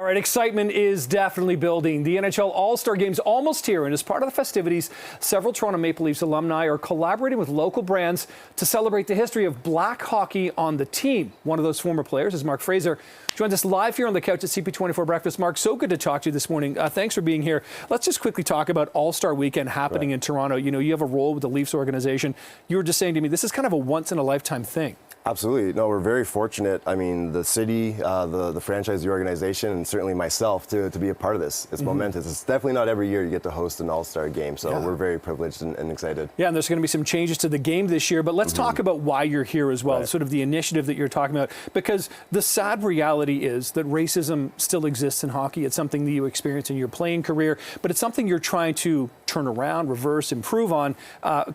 All right, excitement is definitely building. The NHL All-Star Game is almost here, and as part of the festivities, several Toronto Maple Leafs alumni are collaborating with local brands to celebrate the history of black hockey on the team. One of those former players is Mark Fraser. Joins us live here on the couch at CP24 Breakfast. Mark, so good to talk to you this morning. Thanks for being here. Let's just quickly talk about All-Star Weekend happening in Toronto. You know, you have a role with the Leafs organization. You were just saying to me, this is kind of a once-in-a-lifetime thing. Absolutely. No, we're very fortunate. I mean, the city, the franchise, the organization, and certainly myself to be a part of this. It's momentous. It's definitely not every year you get to host an All-Star Game, so we're very privileged and excited. Yeah, and there's going to be some changes to the game this year, but let's talk about why you're here as well, sort of the initiative that you're talking about, because the sad reality is that racism still exists in hockey. It's something that you experience in your playing career, but it's something you're trying to turn around, reverse, improve on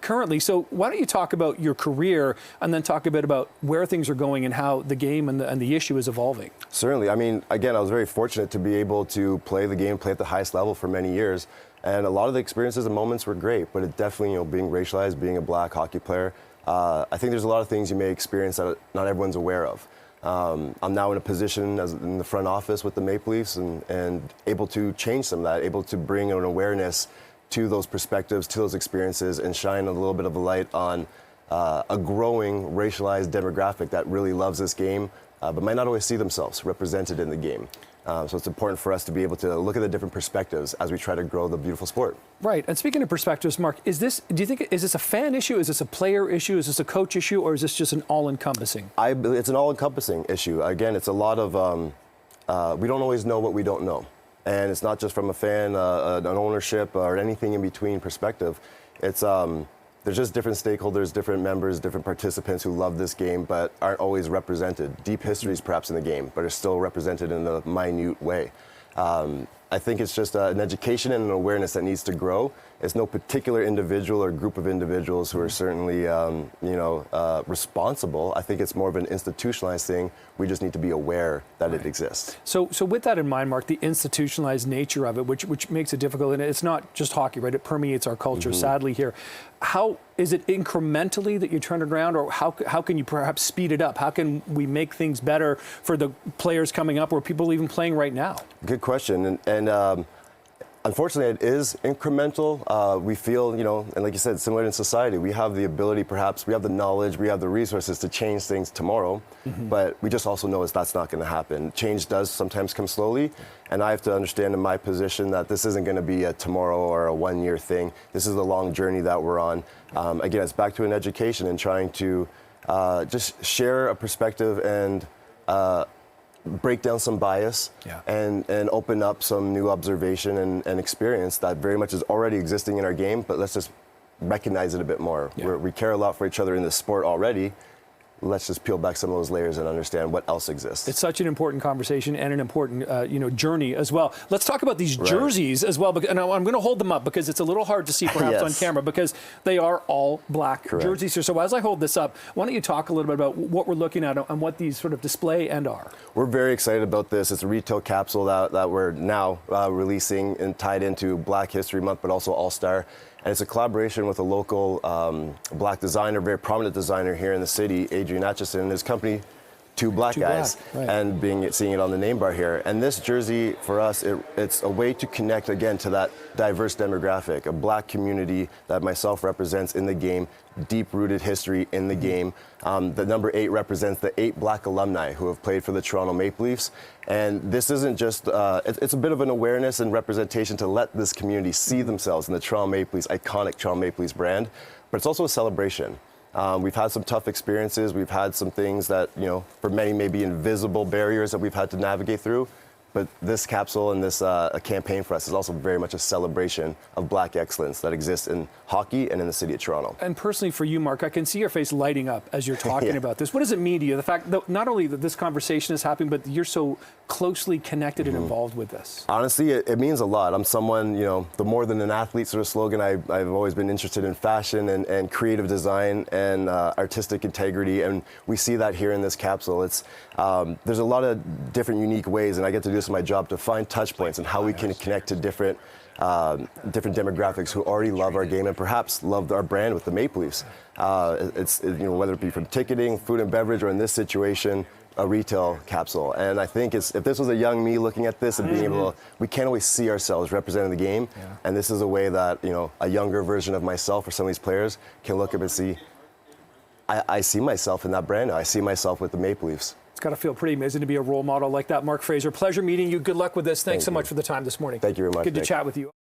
currently. So why don't you talk about your career and then talk a bit about where things are going and how the game and the issue is evolving? Certainly. I mean, again, I was very fortunate to be able to play the game, play at the highest level for many years. And a lot of the experiences and moments were great, but it definitely, being racialized, being a black hockey player, I think there's a lot of things you may experience that not everyone's aware of. I'm now in a position in the front office with the Maple Leafs and able to change some of that, able to bring an awareness to those perspectives, to those experiences, and shine a little bit of a light on a growing racialized demographic that really loves this game, but might not always see themselves represented in the game. So it's important for us to be able to look at the different perspectives as we try to grow the beautiful sport. Right. And speaking of perspectives, Mark, do you think, is this a fan issue? Is this a player issue? Is this a coach issue? Or is this just an all-encompassing? It's an all-encompassing issue. Again, it's a lot of, we don't always know what we don't know. And it's not just from a fan, an ownership, or anything in between perspective. It's there's just different stakeholders, different members, different participants who love this game but aren't always represented. Deep histories perhaps in the game, but are still represented in a minute way. I think it's just an education and an awareness that needs to grow. It's no particular individual or group of individuals who are certainly, responsible. I think it's more of an institutionalized thing. We just need to be aware that it exists. So with that in mind, Mark, the institutionalized nature of it, which makes it difficult, and it's not just hockey, right? It permeates our culture, sadly, here. How is it incrementally that you turn it around, or how can you perhaps speed it up? How can we make things better for the players coming up or people even playing right now? Good question. And unfortunately, it is incremental. We feel, and like you said, similar in society, we have the ability, perhaps, we have the knowledge, we have the resources to change things tomorrow, but we just also know that's not going to happen. Change does sometimes come slowly, and I have to understand in my position that this isn't going to be a tomorrow or a one-year thing. This is a long journey that we're on. Again, it's back to an education and trying to just share a perspective and break down some bias and open up some new observation and experience that very much is already existing in our game, but let's just recognize it a bit more. We care a lot for each other in this sport already. Let's just peel back some of those layers and understand what else exists. It's such an important conversation and an important, journey as well. Let's talk about these jerseys as well. And I'm going to hold them up because it's a little hard to see perhaps on camera because they are all black jerseys. So as I hold this up, why don't you talk a little bit about what we're looking at and what these sort of display and are? We're very excited about this. It's a retail capsule that we're now releasing and tied into Black History Month, but also All-Star. And it's a collaboration with a local black designer, very prominent designer here in the city, Adrian Atchison, and his company, Two Black Guys, and seeing it on the name bar here. And this jersey, for us, it's a way to connect, again, to that diverse demographic, a black community that myself represents in the game, deep-rooted history in the game. The number 8 represents the 8 black alumni who have played for the Toronto Maple Leafs. And this isn't just, it's a bit of an awareness and representation to let this community see themselves in the Toronto Maple Leafs, iconic Toronto Maple Leafs brand, but it's also a celebration. We've had some tough experiences. We've had some things that, for many may be invisible barriers that we've had to navigate through. But this capsule and this campaign for us is also very much a celebration of black excellence that exists in hockey and in the city of Toronto. And personally for you, Mark, I can see your face lighting up as you're talking about this. What does it mean to you? The fact that not only that this conversation is happening, but you're so closely connected and involved with this. Honestly, it means a lot. I'm someone, the more than an athlete sort of slogan, I've always been interested in fashion and creative design and artistic integrity. And we see that here in this capsule. There's a lot of different unique ways, and I get to do this in my job, to find touch points and how we can connect to different demographics who already love our game and perhaps love our brand with the Maple Leafs. Whether it be from ticketing, food and beverage, or in this situation, a retail capsule. And I think if this was a young me looking at this and being able to, we can't always see ourselves representing the game. Yeah. And this is a way that, a younger version of myself or some of these players can look up and see, I see myself in that brand now. I see myself with the Maple Leafs. It's got to feel pretty amazing to be a role model like that, Mark Fraser. Pleasure meeting you. Good luck with this. Thanks so much for the time this morning. Thank you very much, Good to Nick. chat with you.